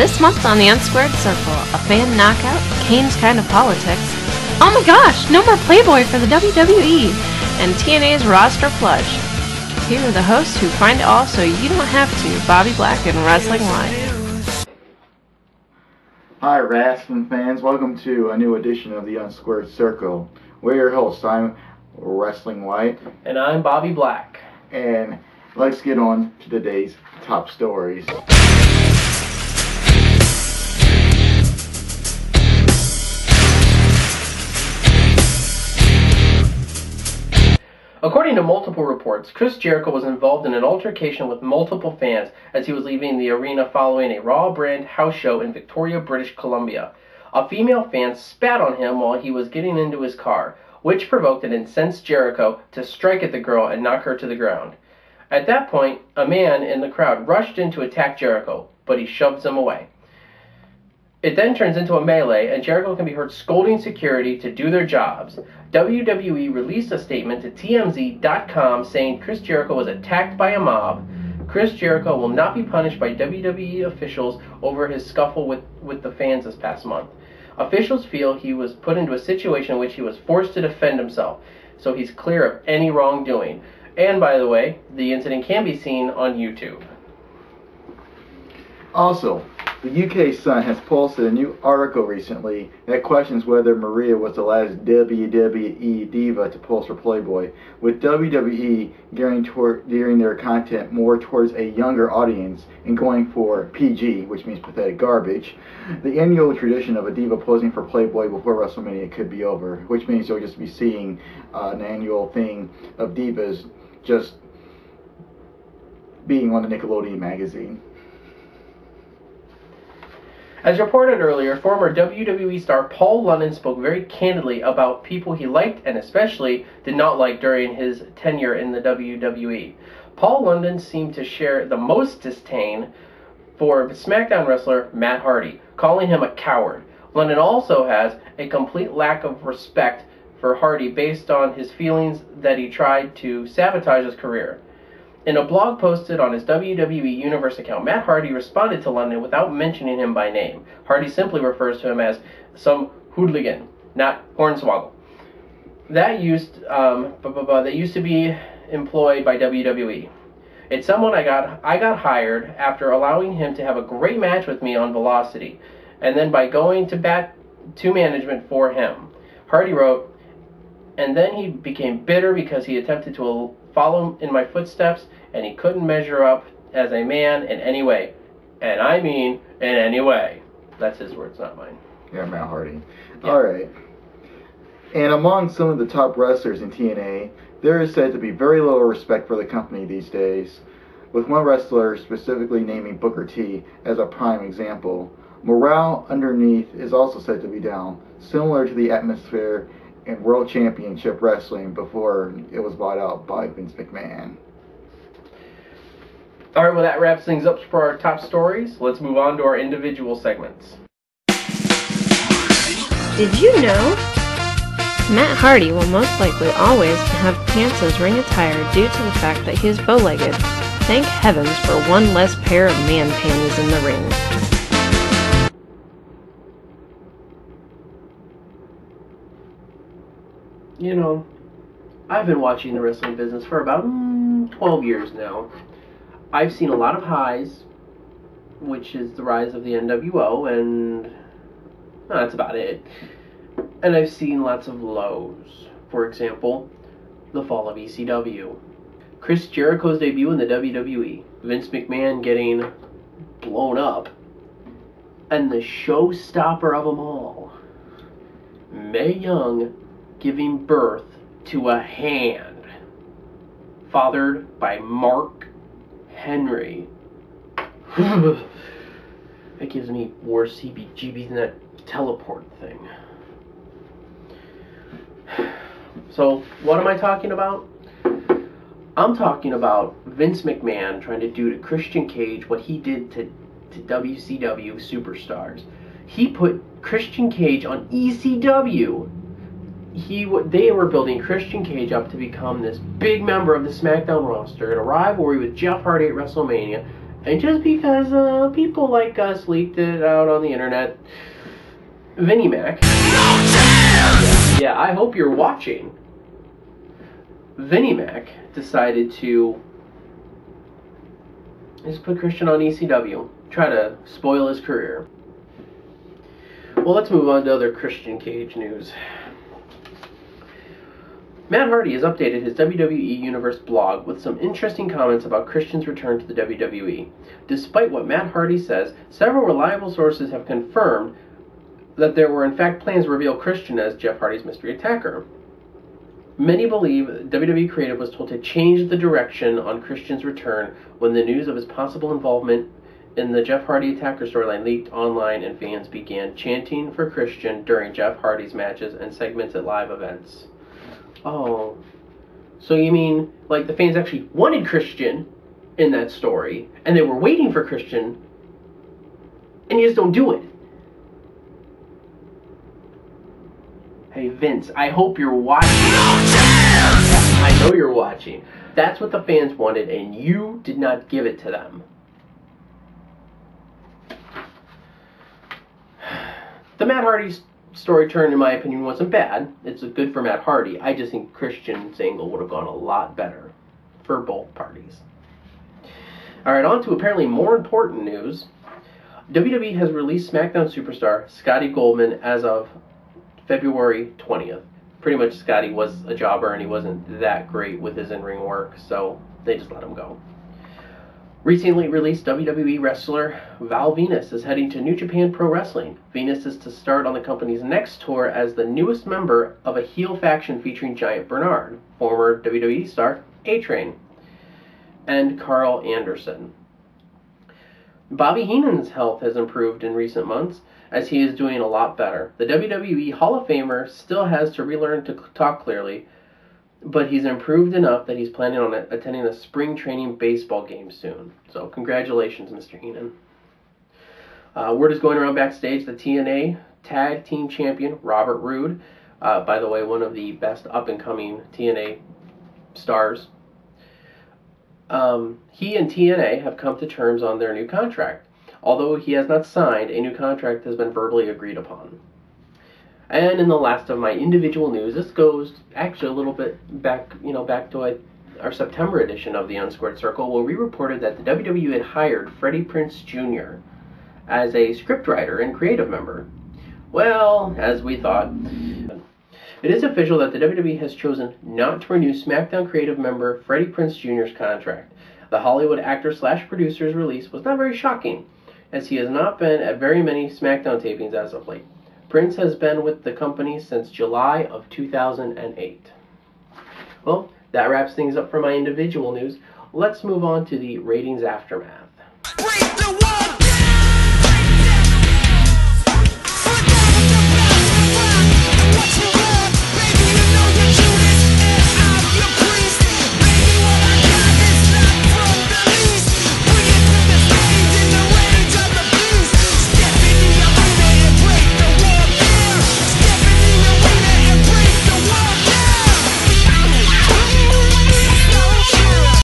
This month on the Unsquared Circle, a fan knockout, Kane's kind of politics. Oh my gosh, no more Playboy for the WWE, and TNA's roster flush. Here are the hosts who find it all so you don't have to, Bobby Black and Wrestling Live. Hi wrestling fans, welcome to a new edition of the Unsquared Circle. We're your hosts. I'm Wrestling White. And I'm Bobby Black. And let's get on to today's top stories. According to multiple reports, Chris Jericho was involved in an altercation with multiple fans as he was leaving the arena following a Raw brand house show in Victoria, British Columbia. A female fan spat on him while he was getting into his car, which provoked an incensed Jericho to strike at the girl and knock her to the ground. At that point, a man in the crowd rushed in to attack Jericho, but he shoves him away. It then turns into a melee, and Jericho can be heard scolding security to do their jobs. WWE released a statement to TMZ.com saying Chris Jericho was attacked by a mob. Chris Jericho will not be punished by WWE officials over his scuffle with the fans this past month. Officials feel he was put into a situation in which he was forced to defend himself, so he's clear of any wrongdoing. And by the way, the incident can be seen on YouTube. Also, the UK Sun has posted a new article recently that questions whether Maria was the last WWE diva to pose for Playboy, with WWE gearing their content more towards a younger audience and going for PG, which means pathetic garbage. The annual tradition of a diva posing for Playboy before WrestleMania could be over, which means you'll just be seeing an annual thing of divas just being on the Nickelodeon magazine. As reported earlier, former WWE star Paul London spoke very candidly about people he liked and especially did not like during his tenure in the WWE. Paul London seemed to share the most disdain for SmackDown wrestler Matt Hardy, calling him a coward. London also has a complete lack of respect for Hardy based on his feelings that he tried to sabotage his career. In a blog posted on his WWE Universe account, Matt Hardy responded to London without mentioning him by name. Hardy simply refers to him as some hooligan, not hornswoggle. That used to be employed by WWE. It's someone I got hired after allowing him to have a great match with me on Velocity, and then by going to bat to management for him. Hardy wrote, and then he became bitter because he attempted to follow in my footsteps, and he couldn't measure up as a man in any way. And I mean in any way. That's his words, not mine. Yeah, Matt Hardy. Yeah. Alright. And among some of the top wrestlers in TNA, there is said to be very little respect for the company these days, with one wrestler specifically naming Booker T as a prime example. Morale underneath is also said to be down, similar to the atmosphere in World Championship Wrestling before it was bought out by Vince McMahon. Alright, well that wraps things up for our top stories. Let's move on to our individual segments. Did you know? Matt Hardy will most likely always have pants as ring attire due to the fact that he is bow-legged. Thank heavens for one less pair of man panties in the ring. You know, I've been watching the wrestling business for about 12 years now. I've seen a lot of highs, which is the rise of the NWO, and that's about it. And I've seen lots of lows. For example, the fall of ECW. Chris Jericho's debut in the WWE. Vince McMahon getting blown up. And the showstopper of them all, Mae Young giving birth to a hand, fathered by Mark Henry. It gives me worse heebie-jeebies than that teleport thing. So, what am I talking about? I'm talking about Vince McMahon trying to do to Christian Cage what he did to WCW superstars. He put Christian Cage on ECW. They were building Christian Cage up to become this big member of the SmackDown roster in a rivalry with Jeff Hardy at WrestleMania, And just because people like us leaked it out on the internet, Vinnie Mac. Yeah, I hope you're watching. Vinnie Mac decided to just put Christian on ECW, try to spoil his career. Well, let's move on to other Christian Cage news. Matt Hardy has updated his WWE Universe blog with some interesting comments about Christian's return to the WWE. Despite what Matt Hardy says, several reliable sources have confirmed that there were in fact plans to reveal Christian as Jeff Hardy's mystery attacker. Many believe WWE Creative was told to change the direction on Christian's return when the news of his possible involvement in the Jeff Hardy attacker storyline leaked online and fans began chanting for Christian during Jeff Hardy's matches and segments at live events. Oh, so you mean like the fans actually wanted Christian in that story and they were waiting for Christian and you just don't do it? Hey Vince, I hope you're watching. I know you're watching. That's what the fans wanted and you did not give it to them. The Matt Hardy story turn, in my opinion, wasn't bad. It's good for Matt Hardy. I just think Christian's angle would have gone a lot better for both parties. Alright, on to apparently more important news. WWE has released SmackDown superstar Scotty Goldman as of February 20th. Pretty much Scotty was a jobber and he wasn't that great with his in-ring work, so they just let him go. Recently released WWE wrestler Val Venus is heading to New Japan Pro Wrestling. Venus is to start on the company's next tour as the newest member of a heel faction featuring Giant Bernard, former WWE star A-Train, and Carl Anderson. Bobby Heenan's health has improved in recent months as he is doing a lot better. The WWE Hall of Famer still has to relearn to talk clearly, but he's improved enough that he's planning on attending a spring training baseball game soon. So congratulations, Mr. Heenan. Word is going around backstage that TNA Tag Team Champion Robert Roode, by the way, one of the best up-and-coming TNA stars, he and TNA have come to terms on their new contract. Although he has not signed, a new contract has been verbally agreed upon. And in the last of my individual news, this goes actually a little bit back to our September edition of the Unsquared Circle, where we reported that the WWE had hired Freddie Prinze Jr. as a scriptwriter and creative member. Well, as we thought, it is official that the WWE has chosen not to renew SmackDown creative member Freddie Prinze Jr.'s contract. The Hollywood actor/producer's release was not very shocking, as he has not been at very many SmackDown tapings as of late. Prince has been with the company since July of 2008. Well, that wraps things up for my individual news. Let's move on to the ratings aftermath.